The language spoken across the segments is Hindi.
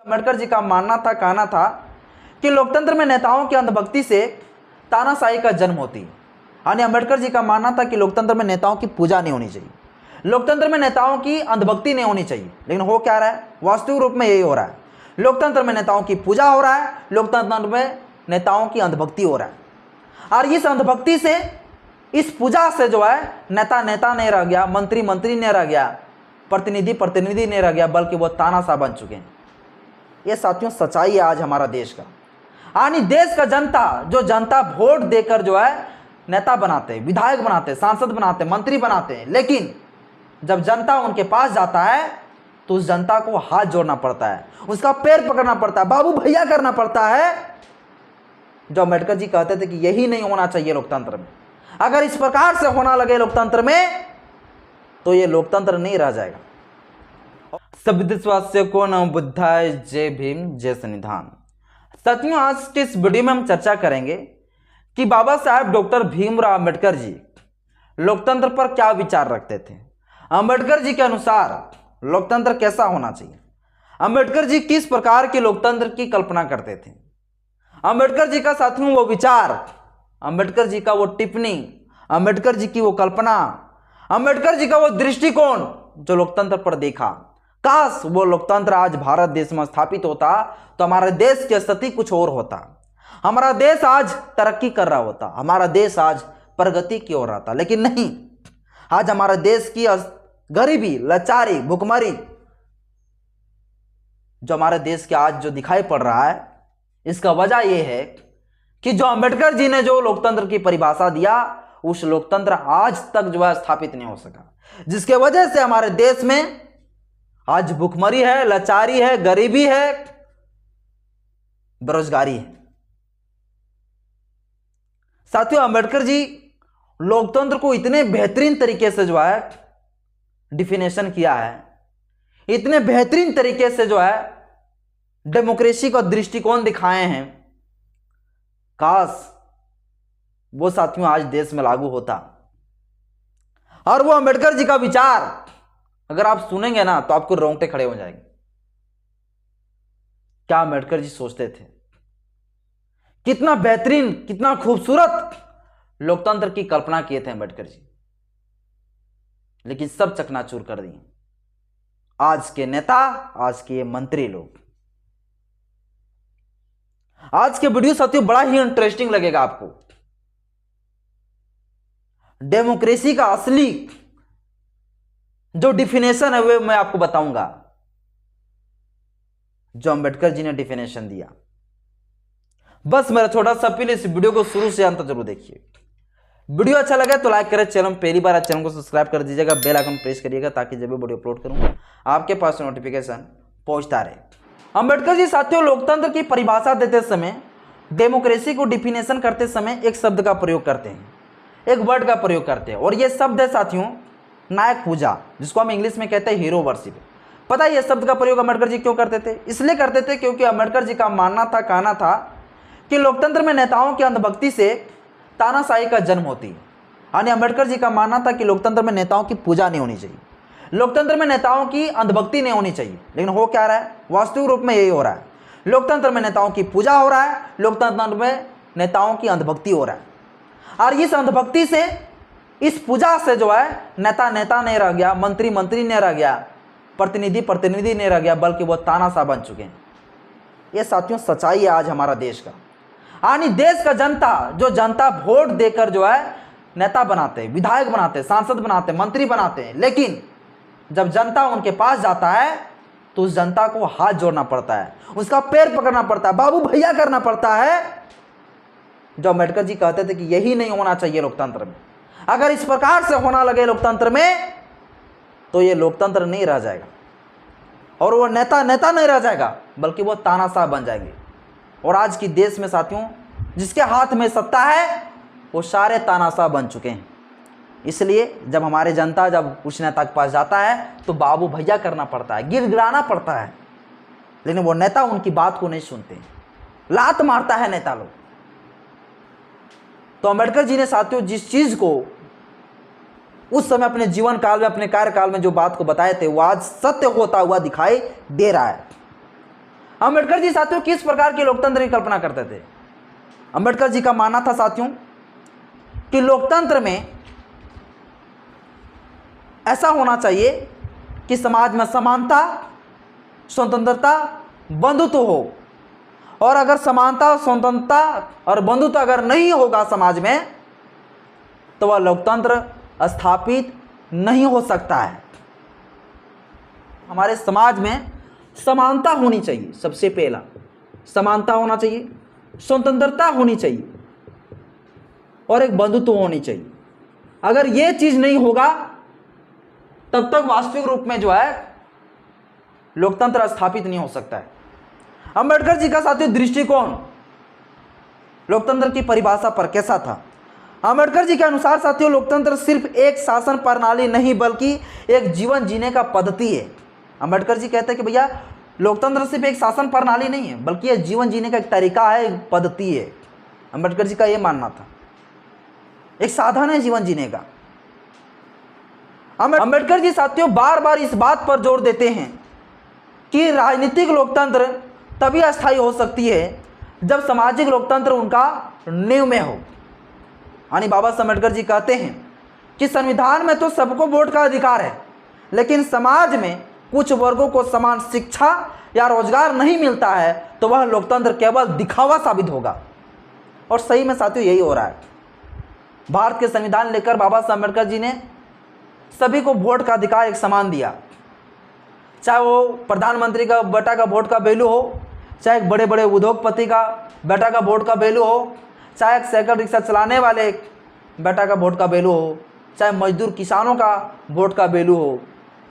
अम्बेडकर जी का मानना था, कहना था कि लोकतंत्र में नेताओं की अंधभक्ति से तानाशाही का जन्म होती है। यानी अम्बेडकर जी का मानना था कि लोकतंत्र में नेताओं की पूजा नहीं होनी चाहिए, लोकतंत्र में नेताओं की अंधभक्ति नहीं होनी चाहिए। लेकिन हो क्या रहा है, वास्तविक रूप में यही हो रहा है। लोकतंत्र में नेताओं की पूजा हो रहा है, लोकतंत्र में नेताओं की अंधभक्ति हो रहा है। और इस अंधभक्ति से, इस पूजा से जो है नेता नेता नहीं रह गया, मंत्री मंत्री नहीं रह गया, प्रतिनिधि प्रतिनिधि नहीं रह गया, बल्कि वो तानाशाह बन चुके हैं। ये साथियों सच्चाई है आज हमारा देश का। यानी देश का जनता, जो जनता वोट देकर जो है नेता बनाते हैं, विधायक बनाते हैं, सांसद बनाते हैं, मंत्री बनाते हैं, लेकिन जब जनता उनके पास जाता है तो उस जनता को हाथ जोड़ना पड़ता है, उसका पैर पकड़ना पड़ता है, बाबू भैया करना पड़ता है। जो अम्बेडकर जी कहते थे कि यही नहीं होना चाहिए लोकतंत्र में। अगर इस प्रकार से होना लगे लोकतंत्र में तो ये लोकतंत्र नहीं रह जाएगा। सभी देशवासियों को नमो बुद्धाय, जय भीम, जय संविधान। साथियों, आज के इस वीडियो में हम चर्चा करेंगे कि बाबा साहेब डॉक्टर भीमराव अम्बेडकर जी लोकतंत्र पर क्या विचार रखते थे। अम्बेडकर जी के अनुसार लोकतंत्र कैसा होना चाहिए, अम्बेडकर जी किस प्रकार के लोकतंत्र की कल्पना करते थे। अम्बेडकर जी का साथियों वो विचार, अम्बेडकर जी का वो टिप्पणी, अम्बेडकर जी की वो कल्पना, अम्बेडकर जी का वो दृष्टिकोण जो लोकतंत्र पर देखा, काश वो लोकतंत्र आज भारत देश में स्थापित होता तो हमारे देश की स्थिति कुछ और होता। हमारा देश आज तरक्की कर रहा होता, हमारा देश आज प्रगति की ओर आता। लेकिन नहीं, आज हमारे देश की गरीबी, लाचारी, भुखमरी जो हमारे देश के आज जो दिखाई पड़ रहा है, इसका वजह यह है कि जो अम्बेडकर जी ने जो लोकतंत्र की परिभाषा दिया, उस लोकतंत्र आज तक जो है स्थापित नहीं हो सका, जिसके वजह से हमारे देश में आज भुखमरी है, लाचारी है, गरीबी है, बेरोजगारी है। साथियों, अम्बेडकर जी लोकतंत्र को इतने बेहतरीन तरीके से जो है डिफिनेशन किया है, इतने बेहतरीन तरीके से जो है डेमोक्रेसी का दृष्टिकोण दिखाए हैं, काश वो साथियों आज देश में लागू होता। और वो अम्बेडकर जी का विचार अगर आप सुनेंगे ना तो आपको रोंगटे खड़े हो जाएंगे। क्या अम्बेडकर जी सोचते थे, कितना बेहतरीन, कितना खूबसूरत लोकतंत्र की कल्पना किए थे अम्बेडकर जी, लेकिन सब चकनाचूर कर दिए आज के नेता, आज के ये मंत्री लोग। आज के वीडियो साथियों बड़ा ही इंटरेस्टिंग लगेगा आपको। डेमोक्रेसी का असली जो डिफिनेशन है वो मैं आपको बताऊंगा, जो अम्बेडकर जी ने डिफिनेशन दिया। बस मेरा छोटा सा अपील, इस वीडियो को शुरू से अंत तक जरूर देखिए। वीडियो अच्छा लगा तो लाइक करें, चैनल पहली बार चैनल को सब्सक्राइब कर दीजिएगा, बेल आइकन प्रेस करिएगा ताकि जब भी वीडियो अपलोड करूं आपके पास नोटिफिकेशन पहुंचता रहे। अम्बेडकर जी साथियों लोकतंत्र की परिभाषा देते समय, डेमोक्रेसी को डिफिनेशन करते समय एक शब्द का प्रयोग करते हैं, एक वर्ड का प्रयोग करते हैं, और यह शब्द है साथियों नायक पूजा, जिसको हम इंग्लिश में कहते हैं हीरो वर्शिप। पता है यह शब्द का प्रयोग अम्बेडकर जी क्यों करते थे? इसलिए करते थे क्योंकि अम्बेडकर जी का मानना था, कहना था कि लोकतंत्र में नेताओं की अंधभक्ति से तानाशाही का जन्म होती है। यानी अम्बेडकर जी का मानना था कि लोकतंत्र में नेताओं की पूजा नहीं होनी चाहिए, लोकतंत्र में नेताओं की अंधभक्ति नहीं होनी चाहिए। लेकिन हो क्या रहा है, वास्तविक रूप में यही हो रहा है। लोकतंत्र में नेताओं की पूजा हो रहा है, लोकतंत्र में नेताओं की अंधभक्ति हो रहा है। और इस अंधभक्ति से, इस पूजा से जो है नेता नेता नहीं रह गया, मंत्री मंत्री नहीं रह गया, प्रतिनिधि प्रतिनिधि नहीं रह गया, बल्कि वो तानाशाह बन चुके हैं। ये साथियों सच्चाई है आज हमारा देश का। यानी देश का जनता, जो जनता वोट देकर जो है नेता बनाते हैं, विधायक बनाते हैं, सांसद बनाते हैं, मंत्री बनाते हैं, लेकिन जब जनता उनके पास जाता है तो उस जनता को हाथ जोड़ना पड़ता है, उसका पैर पकड़ना पड़ता है, बाबू भैया करना पड़ता है। जो अम्बेडकर जी कहते थे कि यही नहीं होना चाहिए लोकतंत्र में। अगर इस प्रकार से होना लगे लोकतंत्र में तो ये लोकतंत्र नहीं रह जाएगा, और वो नेता नेता नहीं रह जाएगा, बल्कि वो तानाशाह बन जाएंगे। और आज की देश में साथियों जिसके हाथ में सत्ता है वो सारे तानाशाह बन चुके हैं। इसलिए जब हमारे जनता जब उस नेता के पास जाता है तो बाबू भैया करना पड़ता है, गिड़गिड़ाना पड़ता है, लेकिन वो नेता उनकी बात को नहीं सुनते, लात मारता है नेता लोग। तो अम्बेडकर जी ने साथियों जिस चीज को उस समय अपने जीवन काल में, अपने कार्यकाल में जो बात को बताए थे, वो आज सत्य होता हुआ दिखाई दे रहा है। अंबेडकर जी साथियों किस प्रकार के लोकतंत्र की कल्पना करते थे? अंबेडकर जी का मानना था साथियों कि लोकतंत्र में ऐसा होना चाहिए कि समाज में समानता, स्वतंत्रता, बंधुत्व हो। और अगर समानता, स्वतंत्रता और बंधुत्व अगर नहीं होगा समाज में तो वह लोकतंत्र स्थापित नहीं हो सकता है। हमारे समाज में समानता होनी चाहिए, सबसे पहला समानता होना चाहिए, स्वतंत्रता होनी चाहिए और एक बंधुत्व होनी चाहिए। अगर यह चीज नहीं होगा तब तक वास्तविक रूप में जो है लोकतंत्र स्थापित नहीं हो सकता है। अंबेडकर जी का साथियों दृष्टिकोण लोकतंत्र की परिभाषा पर कैसा था? अंबेडकर जी के अनुसार साथियों लोकतंत्र सिर्फ एक शासन प्रणाली नहीं बल्कि एक जीवन जीने का पद्धति है। अंबेडकर जी कहते हैं कि भैया लोकतंत्र सिर्फ एक शासन प्रणाली नहीं है बल्कि यह जीवन जीने का एक तरीका है, एक पद्धति है। अंबेडकर जी का यह मानना था, एक साधन है जीवन जीने का। अंबेडकर जी साथियों बार बार इस बात पर जोर देते हैं कि राजनीतिक लोकतंत्र तभी अस्थायी हो सकती है जब सामाजिक लोकतंत्र उनका नींव में हो। यानी बाबा साहब अम्बेडकर जी कहते हैं कि संविधान में तो सबको वोट का अधिकार है, लेकिन समाज में कुछ वर्गों को समान शिक्षा या रोजगार नहीं मिलता है तो वह लोकतंत्र केवल दिखावा साबित होगा। और सही में साथियों यही हो रहा है। भारत के संविधान लेकर बाबा साहब अम्बेडकर जी ने सभी को वोट का अधिकार एक समान दिया, चाहे वो प्रधानमंत्री का बेटा का वोट का वैल्यू हो, चाहे एक बड़े बड़े उद्योगपति का बेटा का वोट का वैल्यू हो, चाहे एक साइकिल रिक्शा चलाने वाले बेटा का वोट का वैल्यू हो, चाहे मजदूर किसानों का वोट का वैल्यू हो,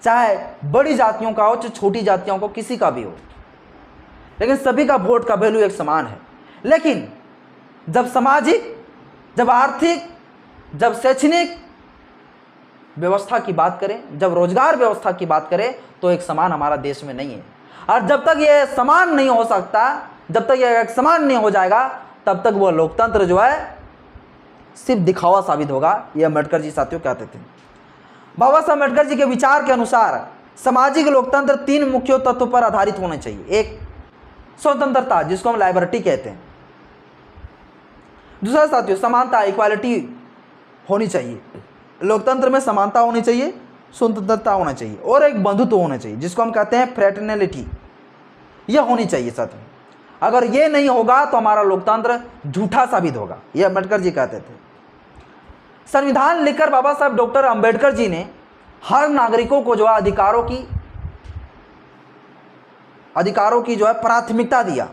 चाहे बड़ी जातियों का हो चाहे छोटी जातियों को किसी का भी हो, लेकिन सभी का वोट का वैल्यू एक समान है। लेकिन जब सामाजिक, जब आर्थिक, जब शैक्षणिक व्यवस्था की बात करें, जब रोजगार व्यवस्था की बात करें तो एक समान हमारा देश में नहीं है। और जब तक ये समान नहीं हो सकता, जब तक ये एक समान नहीं हो जाएगा तब तक वो लोकतंत्र जो है सिर्फ दिखावा साबित होगा। ये अम्बेडकर जी साथियों कहते थे। बाबा साहब अम्बेडकर जी के विचार के अनुसार सामाजिक लोकतंत्र 3 मुख्य तत्वों पर आधारित होना चाहिए। एक स्वतंत्रता जिसको हम लाइबर्टी कहते हैं, दूसरा साथियों समानता, इक्वालिटी होनी चाहिए। लोकतंत्र में समानता होनी चाहिए, स्वतंत्रता होना चाहिए और एक बंधुत्व होना चाहिए जिसको हम कहते हैं फ्रेटर्निटी, यह होनी चाहिए साथियों। अगर ये नहीं होगा तो हमारा लोकतंत्र झूठा साबित होगा, यह अम्बेडकर जी कहते थे। संविधान लिखकर बाबा साहब डॉक्टर अम्बेडकर जी ने हर नागरिकों को जो है अधिकारों की जो है प्राथमिकता दिया।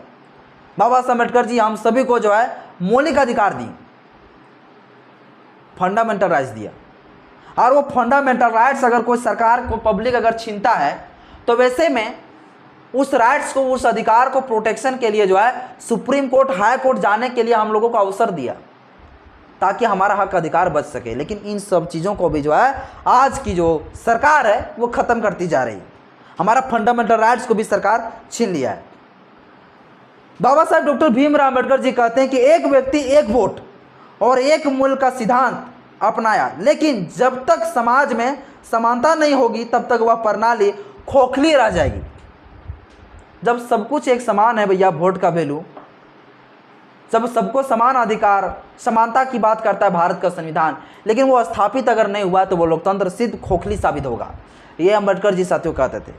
बाबा साहब अम्बेडकर जी हम सभी को जो है मौलिक अधिकार दिए, फंडामेंटल राइट्स दिया। और वो फंडामेंटल राइट्स अगर कोई सरकार को, पब्लिक अगर छीनता है तो वैसे में उस राइट्स को, उस अधिकार को प्रोटेक्शन के लिए जो है सुप्रीम कोर्ट, हाई कोर्ट जाने के लिए हम लोगों को अवसर दिया ताकि हमारा हक अधिकार बच सके। लेकिन इन सब चीज़ों को भी जो है आज की जो सरकार है वो ख़त्म करती जा रही है। हमारा फंडामेंटल राइट्स को भी सरकार छीन लिया है। बाबा साहब डॉक्टर भीमराव अम्बेडकर जी कहते हैं कि एक व्यक्ति एक वोट और एक मूल्य का सिद्धांत अपनाया, लेकिन जब तक समाज में समानता नहीं होगी तब तक वह प्रणाली खोखली रह जाएगी। जब सब कुछ एक समान है भैया, वोट का वैल्यू, जब सबको समान अधिकार, समानता की बात करता है भारत का संविधान, लेकिन वो स्थापित अगर नहीं हुआ तो वो लोकतंत्र सिद्ध खोखली साबित होगा। ये अम्बेडकर जी साथियों कहते थे।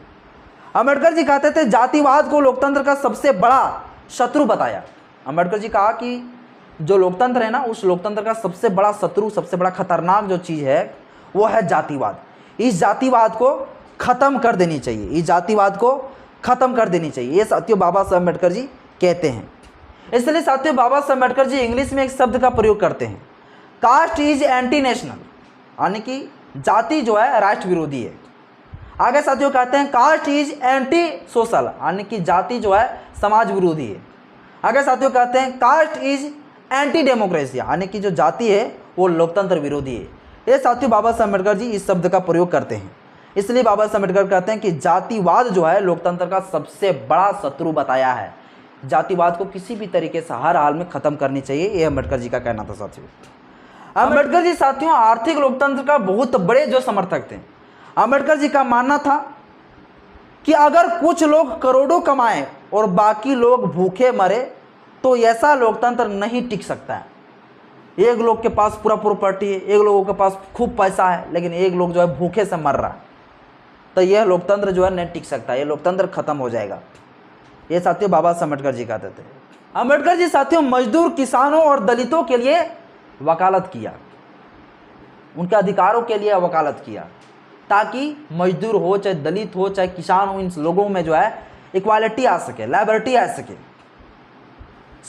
अम्बेडकर जी कहते थे जातिवाद को लोकतंत्र का सबसे बड़ा शत्रु बताया। अम्बेडकर जी कहा कि जो लोकतंत्र है ना, उस लोकतंत्र का सबसे बड़ा शत्रु, सबसे बड़ा खतरनाक जो चीज़ है वो है जातिवाद। इस जातिवाद को ख़त्म कर देनी चाहिए, इस जातिवाद को ख़त्म कर देनी चाहिए, ये साथियों बाबा साहब अम्बेडकर जी कहते हैं। इसलिए साथियों बाबा साहब अम्बेडकर जी इंग्लिश में एक शब्द का प्रयोग करते हैं, कास्ट इज एंटी नेशनल, यानी कि जाति जो है राष्ट्र विरोधी है। आगे साथियों कहते हैं कास्ट इज एंटी सोशल, यानी कि जाति जो है समाज विरोधी है। आगे साथियों कहते हैं कास्ट इज एंटी डेमोक्रेसी, यानी कि जो जाति है वो लोकतंत्र विरोधी है। ये साथियों बाबा साहब अम्बेडकर जी इस शब्द का प्रयोग करते हैं। इसलिए बाबा साहब अम्बेडकर कहते हैं कि जातिवाद जो है लोकतंत्र का सबसे बड़ा शत्रु बताया है। जातिवाद को किसी भी तरीके से हर हाल में ख़त्म करनी चाहिए, ये अम्बेडकर जी का कहना था साथियों। अम्बेडकर जी साथियों आर्थिक लोकतंत्र का बहुत बड़े जो समर्थक थे। अम्बेडकर जी का मानना था कि अगर कुछ लोग करोड़ों कमाएं और बाकी लोग भूखे मरे तो ऐसा लोकतंत्र नहीं टिक सकता है। एक लोग के पास पूरा प्रॉपर्टी है, एक लोगों के पास खूब पैसा है, लेकिन एक लोग जो है भूखे से मर रहा है, तो यह लोकतंत्र जो है नहीं टिक सकता, ये लोकतंत्र खत्म हो जाएगा। ये साथियों बाबा साहब अम्बेडकर जी कहते थे। अम्बेडकर जी साथियों मजदूर, किसानों और दलितों के लिए वकालत किया, उनके अधिकारों के लिए वकालत किया, ताकि मजदूर हो चाहे दलित हो चाहे किसान हो, इन लोगों में जो है इक्वालिटी आ सके, लाइबर्टी आ सके,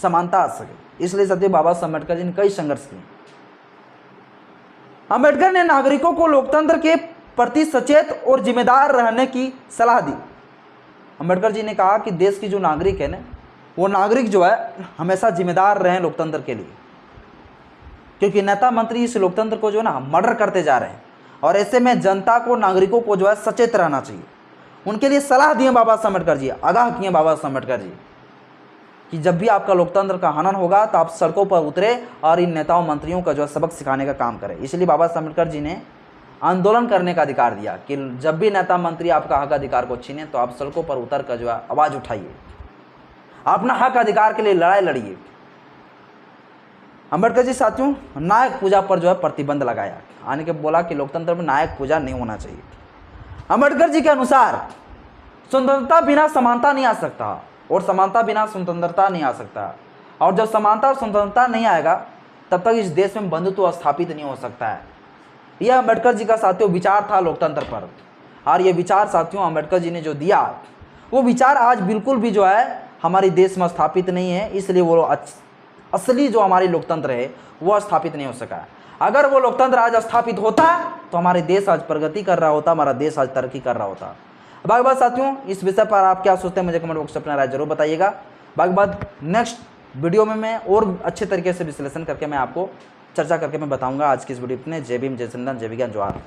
समानता आ सके। इसलिए साथियों बाबा साहब अम्बेडकर जी ने कई संघर्ष किए। अम्बेडकर ने नागरिकों को लोकतंत्र के प्रति सचेत और जिम्मेदार रहने की सलाह दी। अम्बेडकर जी ने कहा कि देश की जो नागरिक है ना, वो नागरिक जो है हमेशा जिम्मेदार रहें लोकतंत्र के लिए, क्योंकि नेता मंत्री इस लोकतंत्र को जो है ना मर्डर करते जा रहे हैं, और ऐसे में जनता को, नागरिकों को जो है सचेत रहना चाहिए। उनके लिए सलाह दिए बाबा साहब अम्बेडकर जी, आगाह किए बाबा साहब अम्बेडकर जी कि जब भी आपका लोकतंत्र का हनन होगा तो आप सड़कों पर उतरे और इन नेताओं मंत्रियों का जो है सबक सिखाने का काम करें। इसलिए बाबा साहब अम्बेडकर जी ने आंदोलन करने का अधिकार दिया कि जब भी नेता मंत्री आपका हक अधिकार को छीने तो आप सड़कों पर उतर कर जो है आवाज़ उठाइए, अपना हक अधिकार के लिए लड़ाई लड़िए। अम्बेडकर जी साथियों नायक पूजा पर जो है प्रतिबंध लगाया, आने के बोला कि लोकतंत्र में नायक पूजा नहीं होना चाहिए। अम्बेडकर जी के अनुसार स्वतंत्रता बिना समानता नहीं आ सकता, और समानता बिना स्वतंत्रता नहीं आ सकता, और जब समानता और स्वतंत्रता नहीं आएगा तब तक इस देश में बंधुत्व स्थापित नहीं हो सकता है। यह अम्बेडकर जी का साथियों विचार था लोकतंत्र पर, और ये विचार साथियों अम्बेडकर जी ने जो दिया वो विचार आज बिल्कुल भी जो है हमारे देश में स्थापित नहीं है। इसलिए वो असली जो हमारी लोकतंत्र है वो स्थापित नहीं हो सका। अगर वो लोकतंत्र आज स्थापित होता तो हमारे देश आज प्रगति कर रहा होता, हमारा देश आज तरक्की कर रहा होता। बाकी बात साथियों इस विषय पर आप क्या सोचते हैं मुझे कमेंट बॉक्स में अपना राय जरूर बताइएगा। बाकी बात नेक्स्ट वीडियो में मैं और अच्छे तरीके से विश्लेषण करके मैं आपको चर्चा करके मैं बताऊंगा। आज की इस वीडियो में जय भीम, जय संविधान, जय विज्ञान, जोहार।